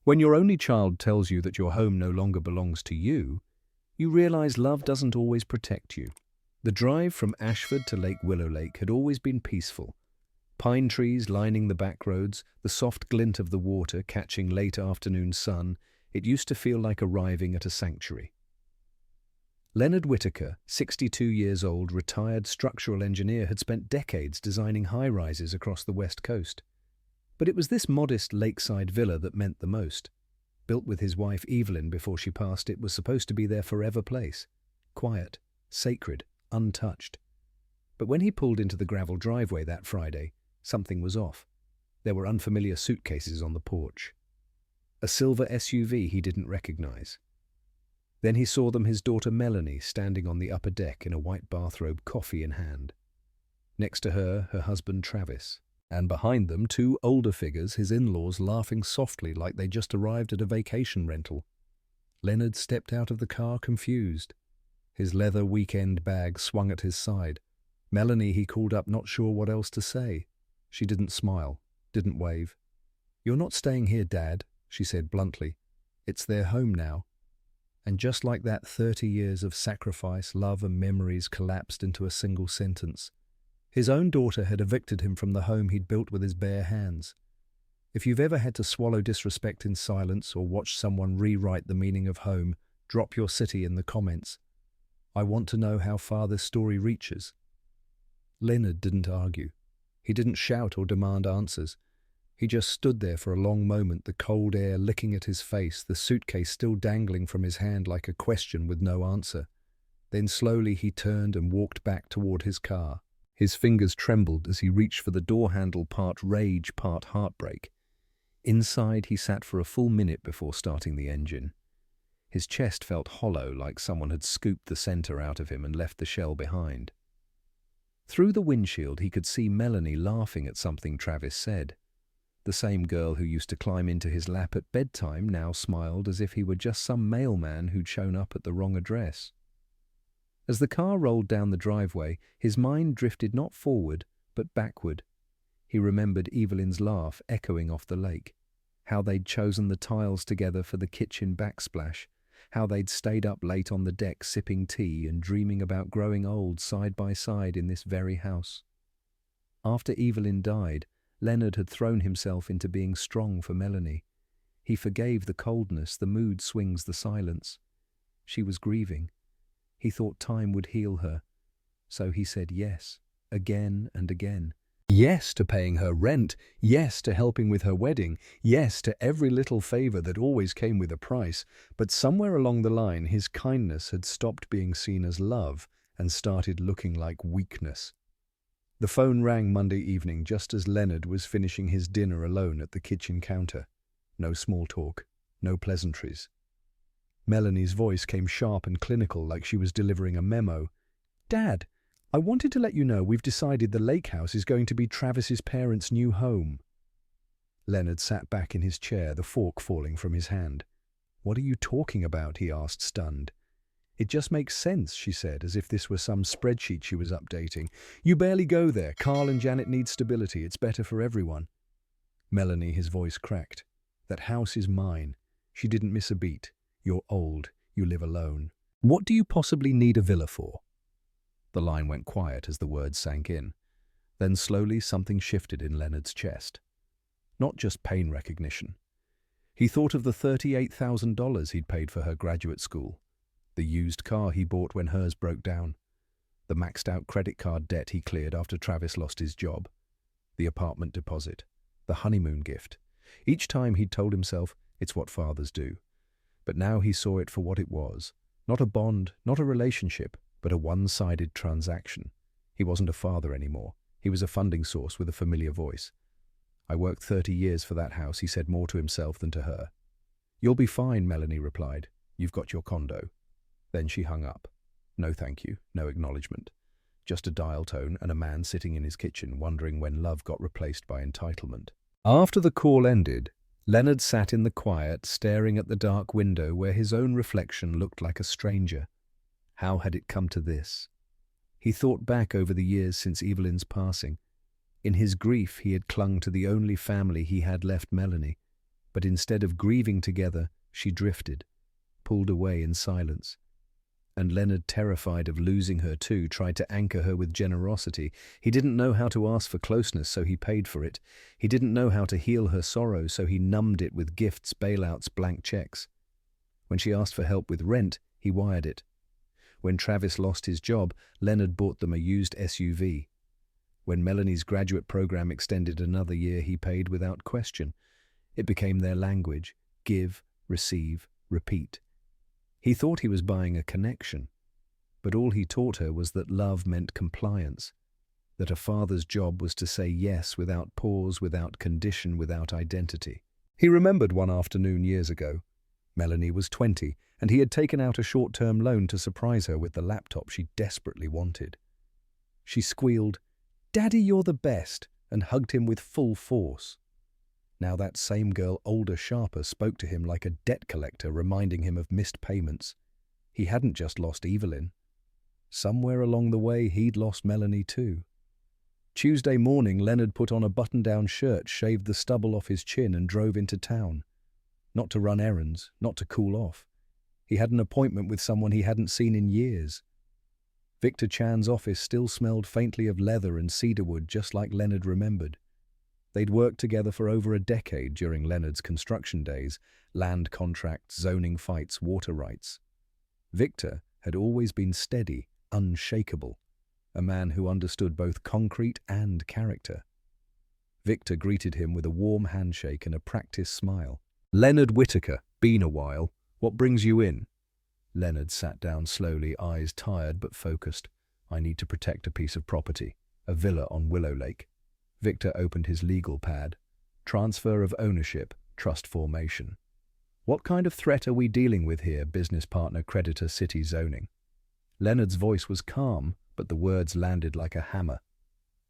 When your only child tells you that your home no longer belongs to you, you realize love doesn't always protect you. The drive from Ashford to Lake Willow Lake had always been peaceful. Pine trees lining the back roads, the soft glint of the water catching late afternoon sun, it used to feel like arriving at a sanctuary. Leonard Whitaker, 62 years old, retired structural engineer, had spent decades designing high-rises across the West Coast. But it was this modest lakeside villa that meant the most. Built with his wife Evelyn before she passed, it was supposed to be their forever place. Quiet, sacred, untouched. But when he pulled into the gravel driveway that Friday, something was off. There were unfamiliar suitcases on the porch. A silver SUV he didn't recognize. Then he saw his daughter Melanie standing on the upper deck in a white bathrobe, coffee in hand. Next to her, her husband Travis. And behind them, two older figures, his in-laws, laughing softly like they just arrived at a vacation rental. Leonard stepped out of the car confused. His leather weekend bag swung at his side. Melanie he called up, not sure what else to say. She didn't smile, didn't wave. "You're not staying here, Dad," she said bluntly. "It's their home now." And just like that, 30 years of sacrifice, love and memories collapsed into a single sentence. His own daughter had evicted him from the home he'd built with his bare hands. If you've ever had to swallow disrespect in silence or watch someone rewrite the meaning of home, drop your city in the comments. I want to know how far this story reaches. Leonard didn't argue. He didn't shout or demand answers. He just stood there for a long moment, the cold air licking at his face, the suitcase still dangling from his hand like a question with no answer. Then slowly he turned and walked back toward his car. His fingers trembled as he reached for the door handle, part rage, part heartbreak. Inside, he sat for a full minute before starting the engine. His chest felt hollow, like someone had scooped the center out of him and left the shell behind. Through the windshield, he could see Melanie laughing at something Travis said. The same girl who used to climb into his lap at bedtime now smiled as if he were just some mailman who'd shown up at the wrong address. As the car rolled down the driveway, his mind drifted not forward, but backward. He remembered Evelyn's laugh echoing off the lake, how they'd chosen the tiles together for the kitchen backsplash, how they'd stayed up late on the deck sipping tea and dreaming about growing old side by side in this very house. After Evelyn died, Leonard had thrown himself into being strong for Melanie. He forgave the coldness, the mood swings, the silence. She was grieving. He thought time would heal her. So he said yes, again and again. Yes to paying her rent, yes to helping with her wedding, yes to every little favor that always came with a price. But somewhere along the line, his kindness had stopped being seen as love and started looking like weakness. The phone rang Monday evening just as Leonard was finishing his dinner alone at the kitchen counter. No small talk, no pleasantries. Melanie's voice came sharp and clinical, like she was delivering a memo. "Dad, I wanted to let you know we've decided the lake house is going to be Travis's parents' new home." Leonard sat back in his chair, the fork falling from his hand. "What are you talking about?" he asked, stunned. "It just makes sense," she said, as if this were some spreadsheet she was updating. "You barely go there. Carl and Janet need stability. It's better for everyone." "Melanie," his voice cracked. "That house is mine." She didn't miss a beat. "You're old. You live alone. What do you possibly need a villa for?" The line went quiet as the words sank in. Then slowly something shifted in Leonard's chest. Not just pain recognition. He thought of the $38,000 he'd paid for her graduate school, the used car he bought when hers broke down, the maxed-out credit card debt he cleared after Travis lost his job, the apartment deposit, the honeymoon gift. Each time he'd told himself, it's what fathers do. But now he saw it for what it was. Not a bond, not a relationship, but a one-sided transaction. He wasn't a father anymore. He was a funding source with a familiar voice. "I worked 30 years for that house," he said more to himself than to her. "You'll be fine," Melanie replied. "You've got your condo." Then she hung up. No thank you, no acknowledgement. Just a dial tone and a man sitting in his kitchen wondering when love got replaced by entitlement. After the call ended, Leonard sat in the quiet, staring at the dark window where his own reflection looked like a stranger. How had it come to this? He thought back over the years since Evelyn's passing. In his grief, he had clung to the only family he had left, Melanie. But instead of grieving together, she drifted, pulled away in silence. And Leonard, terrified of losing her too, tried to anchor her with generosity. He didn't know how to ask for closeness, so he paid for it. He didn't know how to heal her sorrow, so he numbed it with gifts, bailouts, blank checks. When she asked for help with rent, he wired it. When Travis lost his job, Leonard bought them a used SUV. When Melanie's graduate program extended another year, he paid without question. It became their language: give, receive, repeat. He thought he was buying a connection, but all he taught her was that love meant compliance, that a father's job was to say yes without pause, without condition, without identity. He remembered one afternoon years ago. Melanie was 20, and he had taken out a short-term loan to surprise her with the laptop she desperately wanted. She squealed, "Daddy, you're the best," and hugged him with full force. Now that same girl, older, sharper, spoke to him like a debt collector, reminding him of missed payments. He hadn't just lost Evelyn. Somewhere along the way, he'd lost Melanie too. Tuesday morning, Leonard put on a button-down shirt, shaved the stubble off his chin, and drove into town. Not to run errands, not to cool off. He had an appointment with someone he hadn't seen in years. Victor Chan's office still smelled faintly of leather and cedarwood, just like Leonard remembered. They'd worked together for over a decade during Leonard's construction days: land contracts, zoning fights, water rights. Victor had always been steady, unshakable, a man who understood both concrete and character. Victor greeted him with a warm handshake and a practiced smile. "Leonard Whitaker, been a while. What brings you in?" Leonard sat down slowly, eyes tired but focused. "I need to protect a piece of property, a villa on Willow Lake." Victor opened his legal pad. "Transfer of ownership, trust formation." "What kind of threat are we dealing with here, business partner, creditor, city zoning?" Leonard's voice was calm, but the words landed like a hammer.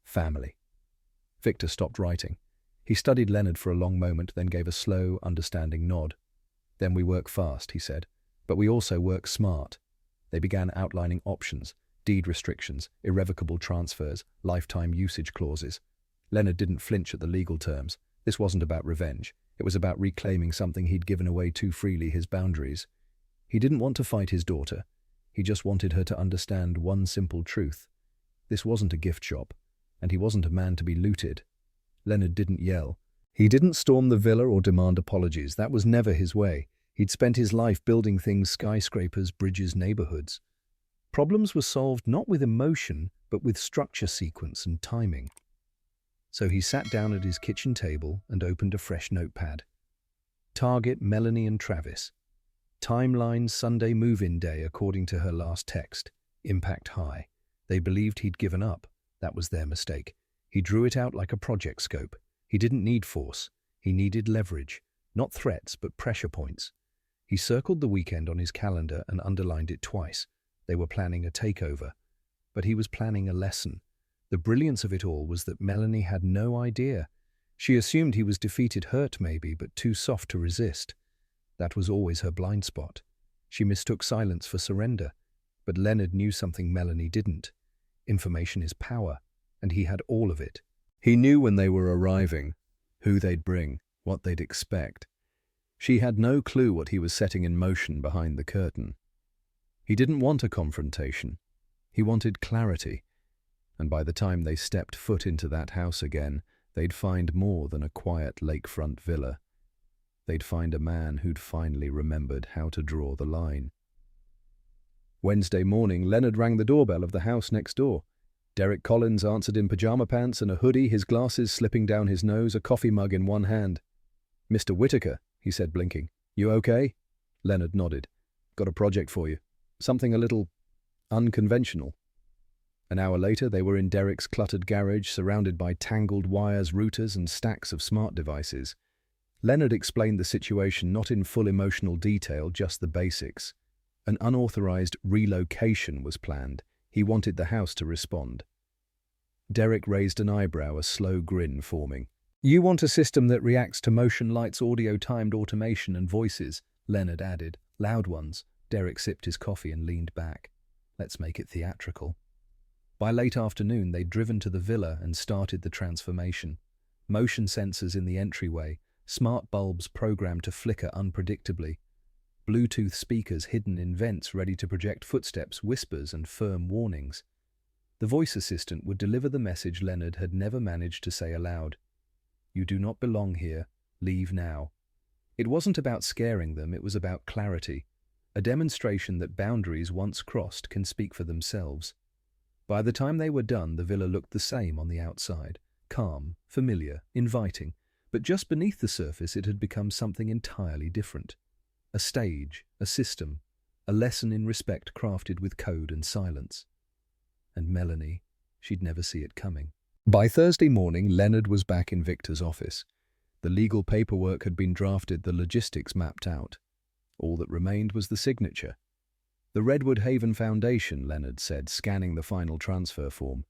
"Family." Victor stopped writing. He studied Leonard for a long moment, then gave a slow, understanding nod. "Then we work fast," he said, "but we also work smart." They began outlining options: deed restrictions, irrevocable transfers, lifetime usage clauses. Leonard didn't flinch at the legal terms. This wasn't about revenge. It was about reclaiming something he'd given away too freely, his boundaries. He didn't want to fight his daughter. He just wanted her to understand one simple truth. This wasn't a gift shop, and he wasn't a man to be looted. Leonard didn't yell. He didn't storm the villa or demand apologies. That was never his way. He'd spent his life building things: skyscrapers, bridges, neighborhoods. Problems were solved not with emotion, but with structure, sequence, and timing. So he sat down at his kitchen table and opened a fresh notepad. Target: Melanie and Travis. Timeline: Sunday move-in day according to her last text. Impact high. They believed he'd given up. That was their mistake. He drew it out like a project scope. He didn't need force. He needed leverage. Not threats, but pressure points. He circled the weekend on his calendar and underlined it twice. They were planning a takeover. But he was planning a lesson. The brilliance of it all was that Melanie had no idea. She assumed he was defeated, hurt maybe, but too soft to resist. That was always her blind spot. She mistook silence for surrender. But Leonard knew something Melanie didn't. Information is power, and he had all of it. He knew when they were arriving, who they'd bring, what they'd expect. She had no clue what he was setting in motion behind the curtain. He didn't want a confrontation. He wanted clarity. And by the time they stepped foot into that house again, they'd find more than a quiet lakefront villa. They'd find a man who'd finally remembered how to draw the line. Wednesday morning, Leonard rang the doorbell of the house next door. Derek Collins answered in pajama pants and a hoodie, his glasses slipping down his nose, a coffee mug in one hand. "Mr. Whitaker," he said, blinking. "You okay?" Leonard nodded. "Got a project for you. Something a little unconventional." An hour later, they were in Derek's cluttered garage, surrounded by tangled wires, routers, and stacks of smart devices. Leonard explained the situation, not in full emotional detail, just the basics. An unauthorized relocation was planned. He wanted the house to respond. Derek raised an eyebrow, a slow grin forming. "You want a system that reacts to motion, lights, audio-timed automation, and voices," Leonard added. "Loud ones." Derek sipped his coffee and leaned back. "Let's make it theatrical." By late afternoon, they'd driven to the villa and started the transformation. Motion sensors in the entryway, smart bulbs programmed to flicker unpredictably, Bluetooth speakers hidden in vents ready to project footsteps, whispers, and firm warnings. The voice assistant would deliver the message Leonard had never managed to say aloud. "You do not belong here. Leave now." It wasn't about scaring them, it was about clarity, a demonstration that boundaries once crossed can speak for themselves. By the time they were done, the villa looked the same on the outside, calm, familiar, inviting, but just beneath the surface it had become something entirely different. A stage, a system, a lesson in respect crafted with code and silence. And Melanie, she'd never see it coming. By Thursday morning, Leonard was back in Victor's office. The legal paperwork had been drafted, the logistics mapped out. All that remained was the signature. "The Redwood Haven Foundation," Leonard said, scanning the final transfer form.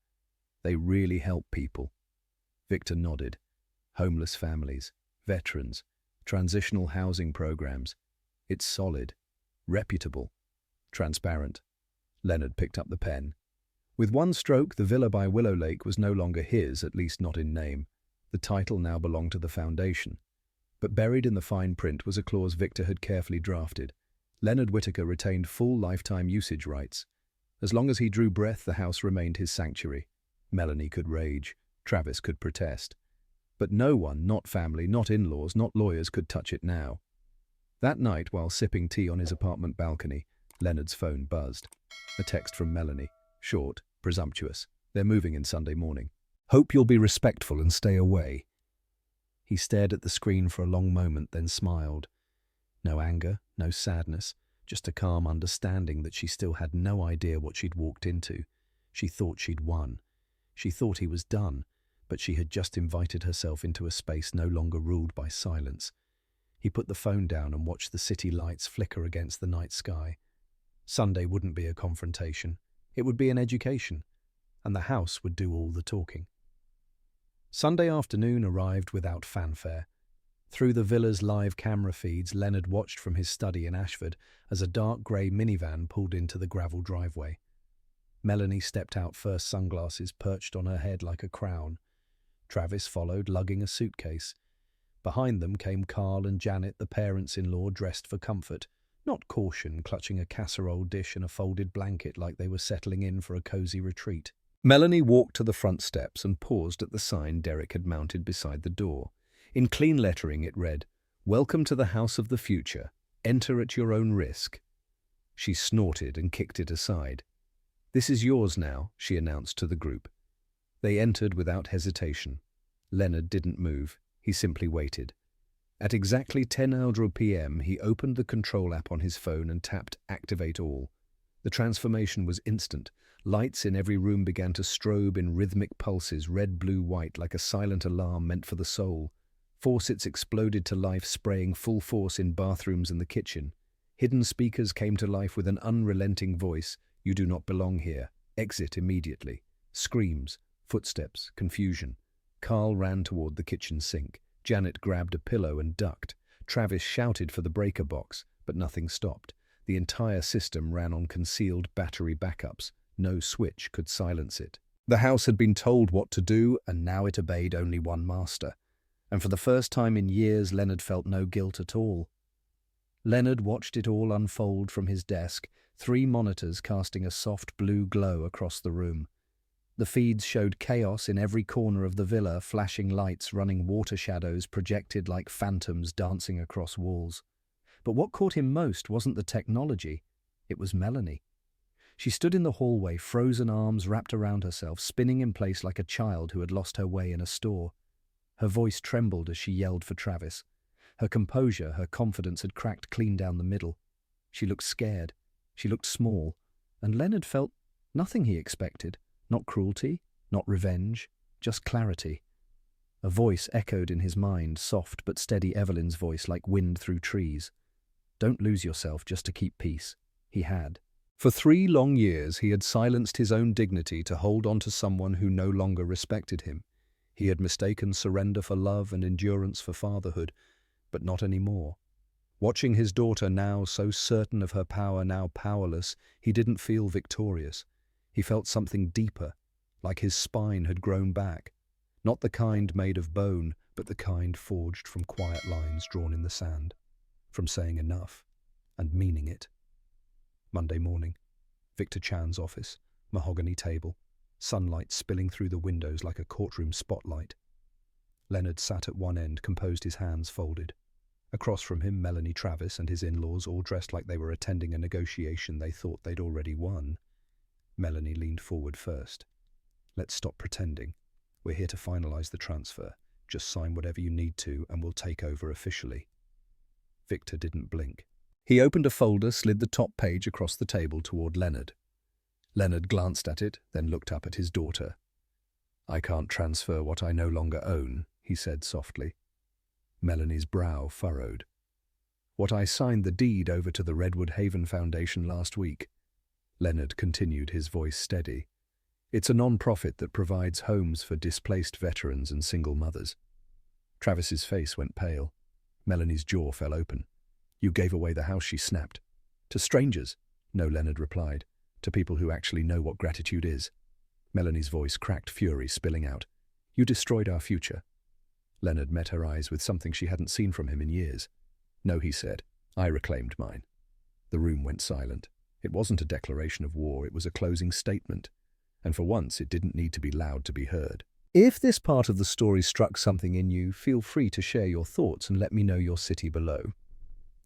"They really help people." Victor nodded. "Homeless families, veterans, transitional housing programs. It's solid, reputable, transparent." Leonard picked up the pen. With one stroke, the villa by Willow Lake was no longer his, at least not in name. The title now belonged to the foundation. But buried in the fine print was a clause Victor had carefully drafted. Leonard Whitaker retained full lifetime usage rights. As long as he drew breath, the house remained his sanctuary. Melanie could rage. Travis could protest. But no one, not family, not in-laws, not lawyers, could touch it now. That night, while sipping tea on his apartment balcony, Leonard's phone buzzed. A text from Melanie. Short, presumptuous. "They're moving in Sunday morning. Hope you'll be respectful and stay away." He stared at the screen for a long moment, then smiled. No anger, no sadness, just a calm understanding that she still had no idea what she'd walked into. She thought she'd won. She thought he was done, but she had just invited herself into a space no longer ruled by silence. He put the phone down and watched the city lights flicker against the night sky. Sunday wouldn't be a confrontation. It would be an education, and the house would do all the talking. Sunday afternoon arrived without fanfare. Through the villa's live camera feeds, Leonard watched from his study in Ashford as a dark grey minivan pulled into the gravel driveway. Melanie stepped out first, sunglasses perched on her head like a crown. Travis followed, lugging a suitcase. Behind them came Carl and Janet, the parents-in-law, dressed for comfort, not caution, clutching a casserole dish and a folded blanket like they were settling in for a cosy retreat. Melanie walked to the front steps and paused at the sign Derek had mounted beside the door. In clean lettering it read, "Welcome to the House of the Future. Enter at your own risk." She snorted and kicked it aside. "This is yours now," she announced to the group. They entered without hesitation. Leonard didn't move. He simply waited. At exactly 10:00 p.m., he opened the control app on his phone and tapped Activate All. The transformation was instant. Lights in every room began to strobe in rhythmic pulses, red, blue, white, like a silent alarm meant for the soul. Faucets exploded to life, spraying full force in bathrooms and the kitchen. Hidden speakers came to life with an unrelenting voice. "You do not belong here. Exit immediately." Screams, footsteps, confusion. Carl ran toward the kitchen sink. Janet grabbed a pillow and ducked. Travis shouted for the breaker box, but nothing stopped. The entire system ran on concealed battery backups. No switch could silence it. The house had been told what to do, and now it obeyed only one master. And for the first time in years, Leonard felt no guilt at all. Leonard watched it all unfold from his desk, 3 monitors casting a soft blue glow across the room. The feeds showed chaos in every corner of the villa, flashing lights, running water shadows projected like phantoms dancing across walls. But what caught him most wasn't the technology, it was Melanie. She stood in the hallway, frozen arms wrapped around herself, spinning in place like a child who had lost her way in a store. Her voice trembled as she yelled for Travis. Her composure, her confidence had cracked clean down the middle. She looked scared. She looked small. And Leonard felt nothing he expected. Not cruelty, not revenge, just clarity. A voice echoed in his mind, soft but steady, Evelyn's voice like wind through trees. Don't lose yourself just to keep peace. He had. For 3 long years he had silenced his own dignity to hold on to someone who no longer respected him. He had mistaken surrender for love and endurance for fatherhood, but not anymore. Watching his daughter, now so certain of her power, now powerless, he didn't feel victorious. He felt something deeper, like his spine had grown back. Not the kind made of bone, but the kind forged from quiet lines drawn in the sand, from saying enough and meaning it. Monday morning, Victor Chan's office, mahogany table, sunlight spilling through the windows like a courtroom spotlight. Leonard sat at one end, composed, his hands folded. Across from him, Melanie Travis and his in-laws, all dressed like they were attending a negotiation they thought they'd already won. Melanie leaned forward first. "Let's stop pretending. We're here to finalize the transfer. Just sign whatever you need to, and we'll take over officially." Victor didn't blink. He opened a folder, slid the top page across the table toward Leonard. Leonard glanced at it, then looked up at his daughter. "I can't transfer what I no longer own," he said softly. Melanie's brow furrowed. "What I signed the deed over to the Redwood Haven Foundation last week." Leonard continued, his voice steady. "It's a non-profit that provides homes for displaced veterans and single mothers." Travis's face went pale. Melanie's jaw fell open. "You gave away the house," she snapped. "To strangers?" "No," Leonard replied. "To people who actually know what gratitude is." Melanie's voice cracked, fury spilling out. "You destroyed our future." Leonard met her eyes with something she hadn't seen from him in years. "No," he said. "I reclaimed mine." The room went silent. It wasn't a declaration of war, it was a closing statement. And for once, it didn't need to be loud to be heard. If this part of the story struck something in you, feel free to share your thoughts and let me know your city below.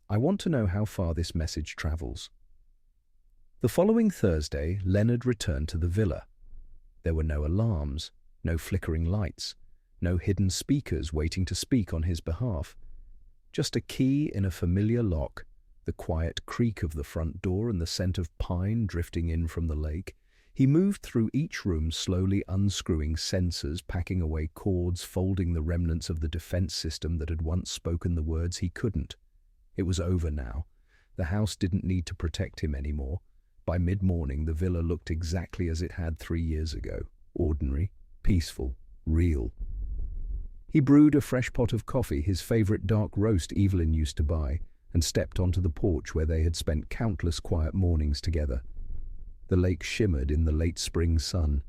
I want to know how far this message travels. The following Thursday, Leonard returned to the villa. There were no alarms, no flickering lights, no hidden speakers waiting to speak on his behalf. Just a key in a familiar lock, the quiet creak of the front door and the scent of pine drifting in from the lake. He moved through each room, slowly unscrewing sensors, packing away cords, folding the remnants of the defense system that had once spoken the words he couldn't. It was over now. The house didn't need to protect him anymore. By mid-morning, the villa looked exactly as it had 3 years ago. Ordinary, peaceful, real. He brewed a fresh pot of coffee, his favorite dark roast Evelyn used to buy, and stepped onto the porch where they had spent countless quiet mornings together. The lake shimmered in the late spring sun.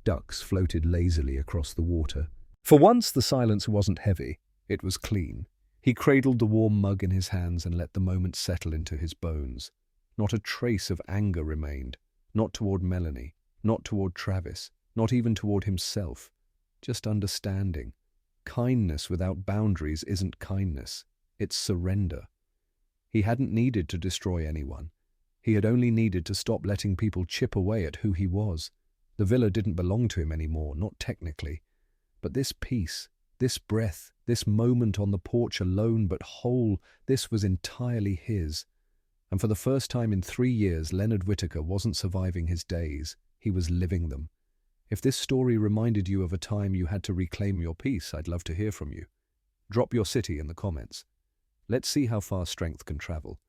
Ducks floated lazily across the water. For once, the silence wasn't heavy. It was clean. He cradled the warm mug in his hands and let the moment settle into his bones. Not a trace of anger remained. Not toward Melanie, not toward Travis, not even toward himself. Just understanding. Kindness without boundaries isn't kindness. It's surrender. He hadn't needed to destroy anyone. He had only needed to stop letting people chip away at who he was. The villa didn't belong to him anymore, not technically. But this peace, this breath, this moment on the porch alone but whole, this was entirely his. And for the first time in 3 years, Leonard Whitaker wasn't surviving his days. He was living them. If this story reminded you of a time you had to reclaim your peace, I'd love to hear from you. Drop your city in the comments. Let's see how far strength can travel.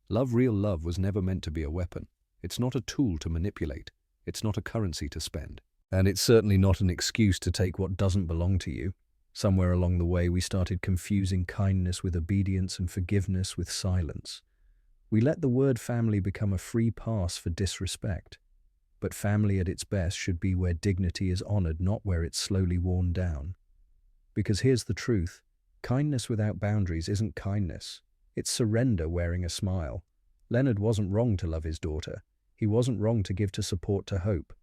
Real love was never meant to be a weapon. It's not a tool to manipulate. It's not a currency to spend. And it's certainly not an excuse to take what doesn't belong to you. Somewhere along the way, we started confusing kindness with obedience and forgiveness with silence. We let the word family become a free pass for disrespect. But family at its best should be where dignity is honored, not where it's slowly worn down. Because here's the truth. Kindness without boundaries isn't kindness. It's surrender wearing a smile. Leonard wasn't wrong to love his daughter. He wasn't wrong to give to support, to hope.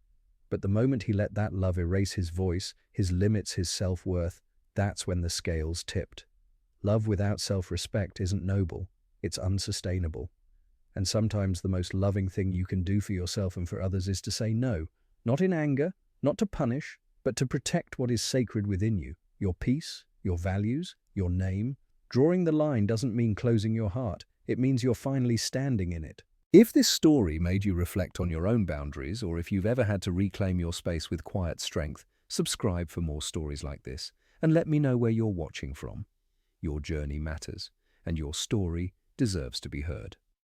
But the moment he let that love erase his voice, his limits, his self-worth, that's when the scales tipped. Love without self-respect isn't noble. It's unsustainable. And sometimes the most loving thing you can do for yourself and for others is to say no. Not in anger, not to punish, but to protect what is sacred within you. Your peace, your values, your name. Drawing the line doesn't mean closing your heart. It means you're finally standing in it. If this story made you reflect on your own boundaries, or if you've ever had to reclaim your space with quiet strength, subscribe for more stories like this, and let me know where you're watching from. Your journey matters, and your story deserves to be heard.